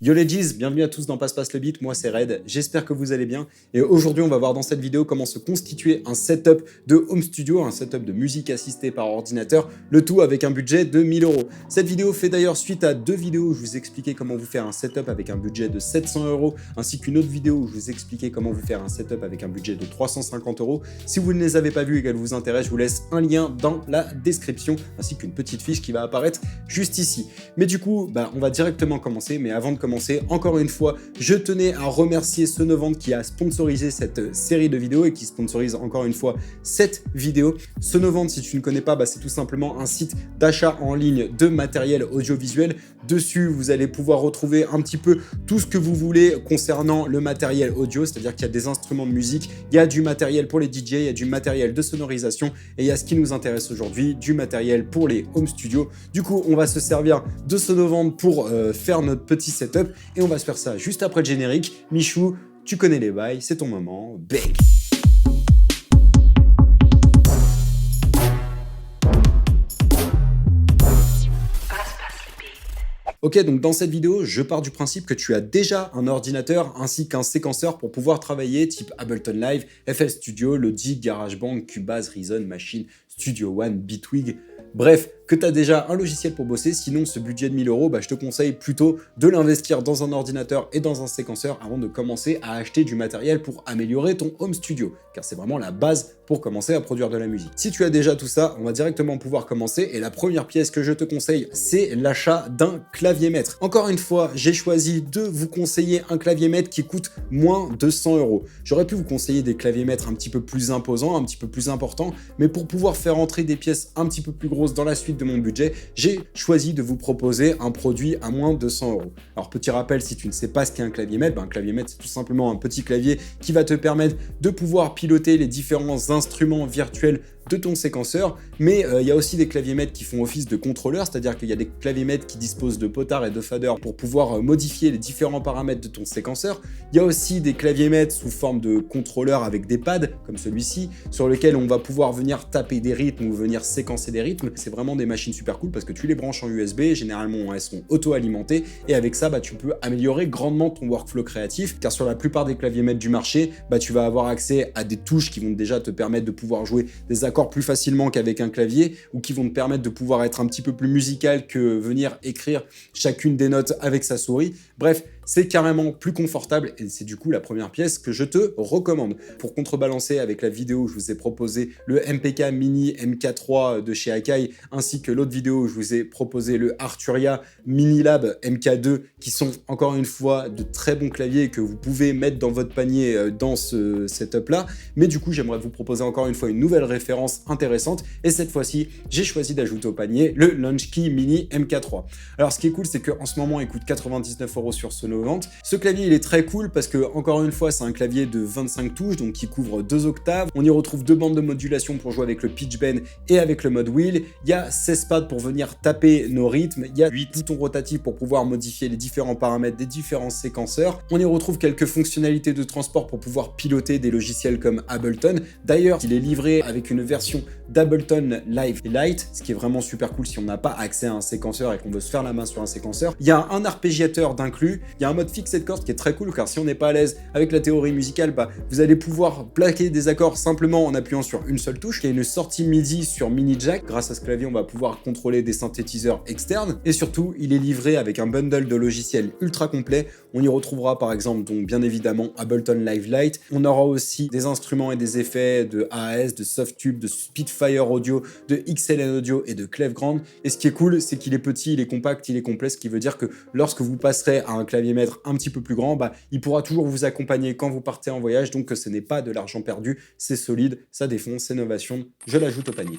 Yo les G's, bienvenue à tous dans Passe le beat, moi c'est Red, j'espère que vous allez bien et aujourd'hui on va voir dans cette vidéo comment se constituer un setup de home studio, un setup de musique assistée par ordinateur, le tout avec un budget de 1000 €. Cette vidéo fait d'ailleurs suite à deux vidéos où je vous expliquais comment vous faire un setup avec un budget de 700 € ainsi qu'une autre vidéo où je vous expliquais comment vous faire un setup avec un budget de 350 €. Si vous ne les avez pas vues et qu'elles vous intéressent, je vous laisse un lien dans la description ainsi qu'une petite fiche qui va apparaître juste ici. Mais du coup, on va directement commencer, mais avant de commencer, encore une fois, je tenais à remercier Sonovant qui a sponsorisé cette série de vidéos et qui sponsorise encore une fois cette vidéo. Sonovant, si tu ne connais pas, c'est tout simplement un site d'achat en ligne de matériel audiovisuel. Dessus, vous allez pouvoir retrouver un petit peu tout ce que vous voulez concernant le matériel audio, c'est-à-dire qu'il y a des instruments de musique, il y a du matériel pour les DJ, il y a du matériel de sonorisation et il y a ce qui nous intéresse aujourd'hui, du matériel pour les home studios. Du coup, on va se servir de Sonovant pour faire notre petit setup et on va se faire ça juste après le générique. Michou, tu connais les bails, c'est ton moment, bang! Ok, donc dans cette vidéo, je pars du principe que tu as déjà un ordinateur ainsi qu'un séquenceur pour pouvoir travailler type Ableton Live, FL Studio, Logic, GarageBand, Cubase, Reason, Machine, Studio One, Bitwig. Bref, que tu as déjà un logiciel pour bosser, sinon ce budget de 1000 €, je te conseille plutôt de l'investir dans un ordinateur et dans un séquenceur avant de commencer à acheter du matériel pour améliorer ton home studio, car c'est vraiment la base pour commencer à produire de la musique. Si tu as déjà tout ça, on va directement pouvoir commencer et la première pièce que je te conseille, c'est l'achat d'un clavier maître. Encore une fois, j'ai choisi de vous conseiller un clavier maître qui coûte moins de 100 €. J'aurais pu vous conseiller des claviers maîtres un petit peu plus imposants, un petit peu plus importants, mais pour pouvoir faire entrer des pièces un petit peu plus grosses dans la suite de mon budget, j'ai choisi de vous proposer un produit à moins de 100 €. Alors petit rappel, si tu ne sais pas ce qu'est un clavier maître, un clavier maître c'est tout simplement un petit clavier qui va te permettre de pouvoir piloter les différents instruments virtuels de ton séquenceur, mais il y a aussi des claviers maîtres qui font office de contrôleur, c'est-à-dire qu'il y a des claviers maîtres qui disposent de potards et de faders pour pouvoir modifier les différents paramètres de ton séquenceur. Il y a aussi des claviers maîtres sous forme de contrôleur avec des pads, comme celui-ci, sur lequel on va pouvoir venir taper des rythmes ou venir séquencer des rythmes. C'est vraiment des machines super cool parce que tu les branches en USB, généralement elles sont auto-alimentées, et avec ça, tu peux améliorer grandement ton workflow créatif, car sur la plupart des claviers maîtres du marché, tu vas avoir accès à des touches qui vont déjà te permettre de pouvoir jouer des accords plus facilement qu'avec un clavier, ou qui vont te permettre de pouvoir être un petit peu plus musical que venir écrire chacune des notes avec sa souris. Bref, c'est carrément plus confortable et c'est du coup la première pièce que je te recommande. Pour contrebalancer avec la vidéo où je vous ai proposé le MPK Mini MK3 de chez Akai, ainsi que l'autre vidéo où je vous ai proposé le Arturia Mini Lab MK2, qui sont encore une fois de très bons claviers que vous pouvez mettre dans votre panier dans ce setup là. Mais du coup, j'aimerais vous proposer encore une fois une nouvelle référence intéressante et cette fois-ci, j'ai choisi d'ajouter au panier le Launchkey Mini MK3. Alors ce qui est cool, c'est qu'en ce moment, il coûte 99 € sur Sonovant. Ce clavier, il est très cool parce que, encore une fois, c'est un clavier de 25 touches, donc qui couvre 2 octaves. On y retrouve 2 bandes de modulation pour jouer avec le pitch bend et avec le mode wheel. Il y a 16 pads pour venir taper nos rythmes. Il y a 8 boutons rotatifs pour pouvoir modifier les différents paramètres des différents séquenceurs. On y retrouve quelques fonctionnalités de transport pour pouvoir piloter des logiciels comme Ableton. D'ailleurs, il est livré avec une version d'Ableton Live Lite, ce qui est vraiment super cool si on n'a pas accès à un séquenceur et qu'on veut se faire la main sur un séquenceur. Il y a un arpégiateur d'inclus, il y a un mode fixed chord qui est très cool, car si on n'est pas à l'aise avec la théorie musicale, vous allez pouvoir plaquer des accords simplement en appuyant sur une seule touche. Il y a une sortie MIDI sur mini jack. Grâce à ce clavier, on va pouvoir contrôler des synthétiseurs externes et surtout, il est livré avec un bundle de logiciels ultra complet. On y retrouvera par exemple, donc bien évidemment, Ableton Live Lite. On aura aussi des instruments et des effets de AAS, de Softube, de Spitfire Audio, de XLN Audio et de Clef Grand. Et ce qui est cool, c'est qu'il est petit, il est compact, il est complet, ce qui veut dire que lorsque vous passerez à un clavier maître un petit peu plus grand, il pourra toujours vous accompagner quand vous partez en voyage, donc ce n'est pas de l'argent perdu, c'est solide, ça défonce, c'est innovation, je l'ajoute au panier.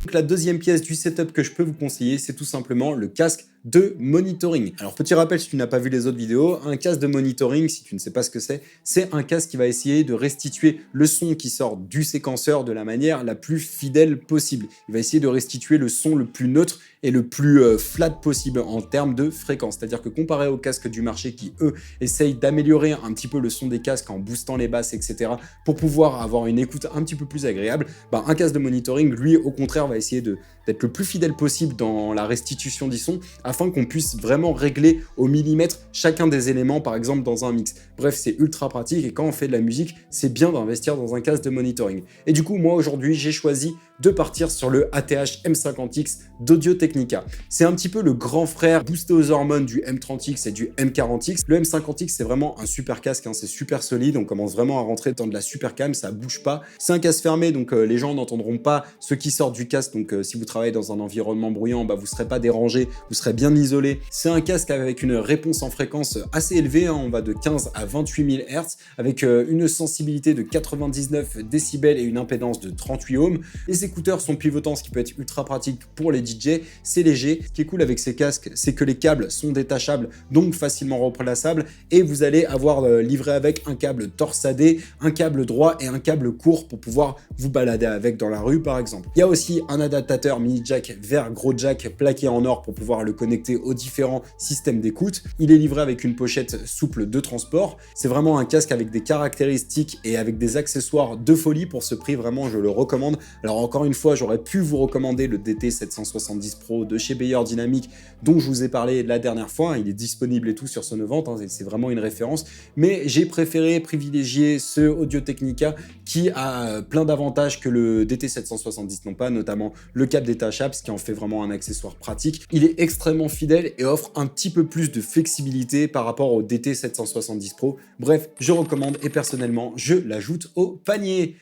Donc la deuxième pièce du setup que je peux vous conseiller, c'est tout simplement le casque de monitoring. Alors petit rappel si tu n'as pas vu les autres vidéos, un casque de monitoring, si tu ne sais pas ce que c'est un casque qui va essayer de restituer le son qui sort du séquenceur de la manière la plus fidèle possible. Il va essayer de restituer le son le plus neutre et le plus flat possible en termes de fréquence. C'est-à-dire que comparé aux casques du marché qui, eux, essayent d'améliorer un petit peu le son des casques en boostant les basses, etc. pour pouvoir avoir une écoute un petit peu plus agréable, un casque de monitoring, lui, au contraire, va essayer d'être le plus fidèle possible dans la restitution du son afin qu'on puisse vraiment régler au millimètre chacun des éléments, par exemple dans un mix. Bref, c'est ultra pratique et quand on fait de la musique, c'est bien d'investir dans un casque de monitoring. Et du coup, moi aujourd'hui, j'ai choisi de partir sur le ATH M50X d'Audio-Technica. C'est un petit peu le grand frère boosté aux hormones du M30X et du M40X. Le M50X, c'est vraiment un super casque, hein, c'est super solide, on commence vraiment à rentrer dans de la super cam, ça bouge pas. C'est un casque fermé, donc les gens n'entendront pas ce qui sort du casque, donc si vous travaillez dans un environnement bruyant, bah, vous serez pas dérangé, vous serez bien isolé. C'est un casque avec une réponse en fréquence assez élevée, hein, on va de 15 à 28 000 Hz, avec une sensibilité de 99 décibels et une impédance de 38 ohms. Les écouteurs sont pivotants, ce qui peut être ultra pratique pour les DJ, c'est léger. Ce qui est cool avec ces casques, c'est que les câbles sont détachables, donc facilement replaçables, et vous allez avoir livré avec un câble torsadé, un câble droit et un câble court pour pouvoir vous balader avec dans la rue par exemple. Il y a aussi un adaptateur mini jack vers gros jack plaqué en or pour pouvoir le connecter aux différents systèmes d'écoute. Il est livré avec une pochette souple de transport. C'est vraiment un casque avec des caractéristiques et avec des accessoires de folie. Pour ce prix, vraiment, je le recommande. Alors encore une fois, j'aurais pu vous recommander le DT770 Pro de chez Beyer Dynamic dont je vous ai parlé la dernière fois. Il est disponible et tout sur Sonevent, hein, c'est vraiment une référence. Mais j'ai préféré privilégier ce Audio-Technica qui a plein d'avantages que le DT770 n'ont pas, notamment le câble détachable, ce qui en fait vraiment un accessoire pratique. Il est extrêmement fidèle et offre un petit peu plus de flexibilité par rapport au DT770 Pro. Bref, je recommande et personnellement, je l'ajoute au panier.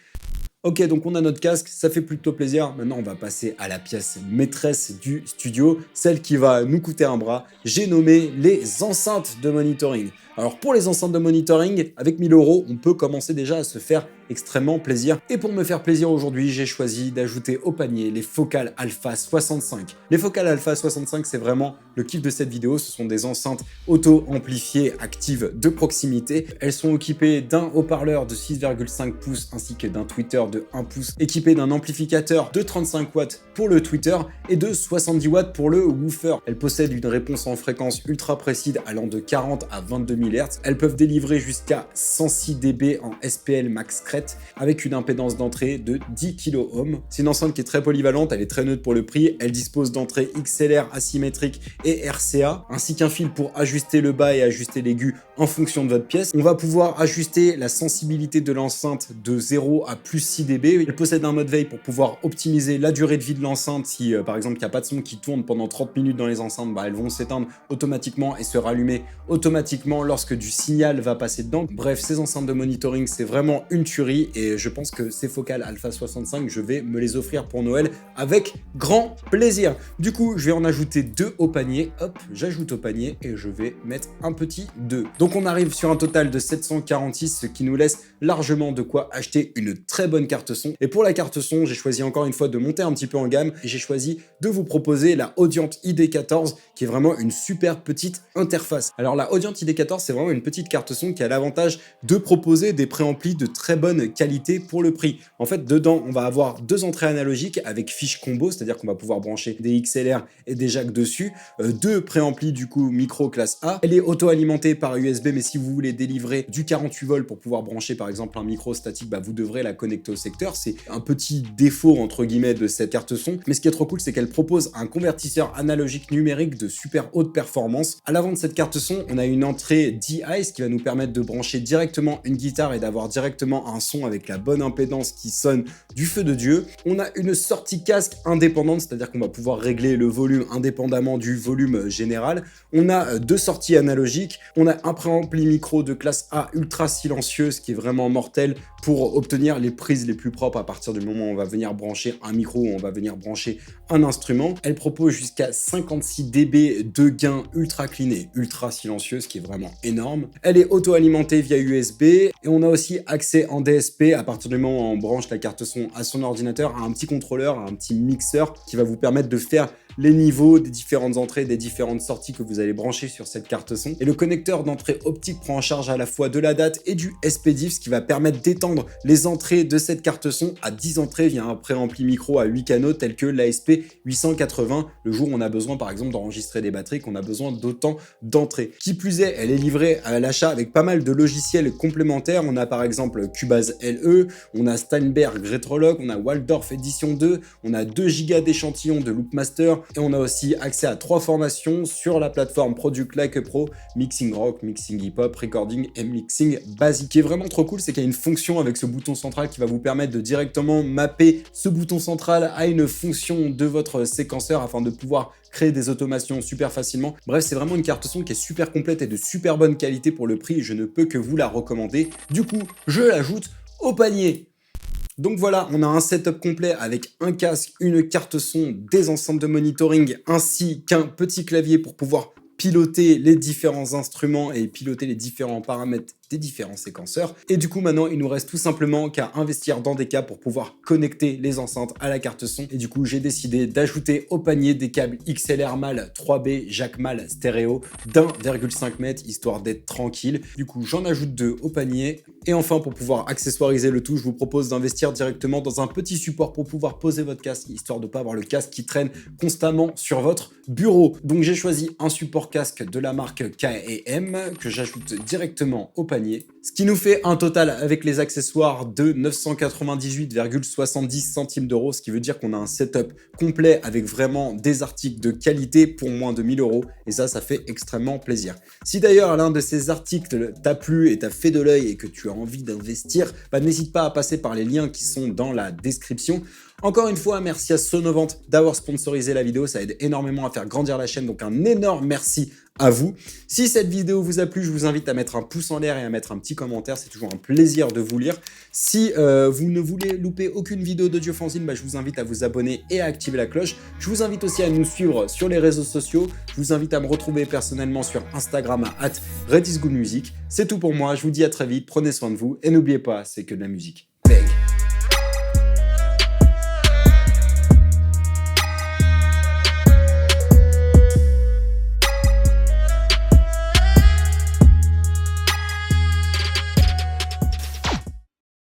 Ok, donc on a notre casque, ça fait plutôt plaisir. Maintenant, on va passer à la pièce maîtresse du studio, celle qui va nous coûter un bras. J'ai nommé les enceintes de monitoring. Alors pour les enceintes de monitoring, avec 1000 €, on peut commencer déjà à se faire extrêmement plaisir. Et pour me faire plaisir aujourd'hui, j'ai choisi d'ajouter au panier les Focal Alpha 65. Les Focal Alpha 65, c'est vraiment le kiff de cette vidéo. Ce sont des enceintes auto-amplifiées actives de proximité. Elles sont équipées d'un haut-parleur de 6,5 pouces ainsi que d'un tweeter de 1 pouce, équipé d'un amplificateur de 35 watts pour le tweeter et de 70 watts pour le woofer. Elles possèdent une réponse en fréquence ultra précise allant de 40 à 22 000 Hz. Elles peuvent délivrer jusqu'à 106 dB en SPL max crête avec une impédance d'entrée de 10 kΩ. C'est une enceinte qui est très polyvalente, elle est très neutre pour le prix. Elle dispose d'entrées XLR asymétriques et RCA, ainsi qu'un fil pour ajuster le bas et ajuster l'aigu en fonction de votre pièce. On va pouvoir ajuster la sensibilité de l'enceinte de 0 à plus 6 dB. Elle possède un mode veille pour pouvoir optimiser la durée de vie de l'enceinte. Si par exemple il n'y a pas de son qui tourne pendant 30 minutes dans les enceintes, elles vont s'éteindre automatiquement et se rallumer automatiquement lorsque du signal va passer dedans. Bref, ces enceintes de monitoring, c'est vraiment une tuerie et je pense que ces Focal Alpha 65, je vais me les offrir pour Noël avec grand plaisir. Du coup, je vais en ajouter 2 au panier. Hop, j'ajoute au panier et je vais mettre un petit 2. Donc on arrive sur un total de 746, ce qui nous laisse largement de quoi acheter une très bonne carte son. Et pour la carte son, j'ai choisi encore une fois de monter un petit peu en gamme et j'ai choisi de vous proposer la Audient ID14 qui est vraiment une super petite interface. Alors la Audient ID14, c'est vraiment une petite carte son qui a l'avantage de proposer des préamplis de très bonne qualité pour le prix. En fait, dedans, on va avoir 2 entrées analogiques avec fiche combo, c'est-à-dire qu'on va pouvoir brancher des XLR et des jacks dessus, 2 préamplis du coup micro classe A. Elle est auto-alimentée par USB, mais si vous voulez délivrer du 48 volts pour pouvoir brancher par exemple un micro statique, vous devrez la connecter au secteur. C'est un petit défaut entre guillemets de cette carte son, mais ce qui est trop cool, c'est qu'elle propose un convertisseur analogique numérique de super haute performance. À l'avant de cette carte son, on a une entrée D-Ice qui va nous permettre de brancher directement une guitare et d'avoir directement un son avec la bonne impédance qui sonne du feu de Dieu. On a une sortie casque indépendante, c'est-à-dire qu'on va pouvoir régler le volume indépendamment du volume général. On a 2 sorties analogiques. On a un préampli micro de classe A ultra silencieux, ce qui est vraiment mortel pour obtenir les prises les plus propres à partir du moment où on va venir brancher un micro ou on va venir brancher un instrument. Elle propose jusqu'à 56 dB de gain ultra clean et ultra silencieux, ce qui est vraiment énorme. Elle est auto-alimentée via USB et on a aussi accès en DSP à partir du moment où on branche la carte son à son ordinateur, à un petit contrôleur, à un petit mixeur qui va vous permettre de faire les niveaux des différentes entrées, des différentes sorties que vous allez brancher sur cette carte son. Et le connecteur d'entrée optique prend en charge à la fois de la date et du SPDIF, ce qui va permettre d'étendre les entrées de cette carte son à 10 entrées via un préampli micro à 8 canaux tel que l'ASP 880, le jour où on a besoin par exemple d'enregistrer des batteries, qu'on a besoin d'autant d'entrées. Qui plus est, elle est livrée à l'achat avec pas mal de logiciels complémentaires. On a par exemple Cubase LE, on a Steinberg Retrolog, on a Waldorf Edition 2, on a 2 Go d'échantillons de Loopmaster, Et on a aussi accès à 3 formations sur la plateforme Product Like a Pro, mixing rock, mixing hip-hop, recording et mixing basique. Ce qui est vraiment trop cool, c'est qu'il y a une fonction avec ce bouton central qui va vous permettre de directement mapper ce bouton central à une fonction de votre séquenceur afin de pouvoir créer des automations super facilement. Bref, c'est vraiment une carte son qui est super complète et de super bonne qualité pour le prix. Je ne peux que vous la recommander. Du coup, je l'ajoute au panier. Donc voilà, on a un setup complet avec un casque, une carte son, des enceintes de monitoring ainsi qu'un petit clavier pour pouvoir piloter les différents instruments et piloter les différents paramètres des différents séquenceurs. Et du coup, maintenant, il nous reste tout simplement qu'à investir dans des câbles pour pouvoir connecter les enceintes à la carte son. Et du coup, j'ai décidé d'ajouter au panier des câbles XLR MAL 3B jack MAL stéréo d'1,5 m, histoire d'être tranquille. Du coup, j'en ajoute 2 au panier. Et enfin, pour pouvoir accessoiriser le tout, je vous propose d'investir directement dans un petit support pour pouvoir poser votre casque, histoire de ne pas avoir le casque qui traîne constamment sur votre bureau. Donc, j'ai choisi un support casque de la marque K&M que j'ajoute directement au panier. Ce qui nous fait un total avec les accessoires de 998,70 centimes d'euros, ce qui veut dire qu'on a un setup complet avec vraiment des articles de qualité pour moins de 1000 euros. Et ça fait extrêmement plaisir. Si d'ailleurs l'un de ces articles t'a plu et t'a fait de l'œil et que tu as envie d'investir, n'hésite pas à passer par les liens qui sont dans la description. Encore une fois, merci à Sonovant d'avoir sponsorisé la vidéo, ça aide énormément à faire grandir la chaîne, donc un énorme merci à vous. Si cette vidéo vous a plu, je vous invite à mettre un pouce en l'air et à mettre un petit commentaire, c'est toujours un plaisir de vous lire. Si vous ne voulez louper aucune vidéo d'Audiofanzine, je vous invite à vous abonner et à activer la cloche. Je vous invite aussi à nous suivre sur les réseaux sociaux. Je vous invite à me retrouver personnellement sur Instagram à @redisgoodmusic. C'est tout pour moi, je vous dis à très vite, prenez soin de vous et n'oubliez pas, c'est que de la musique.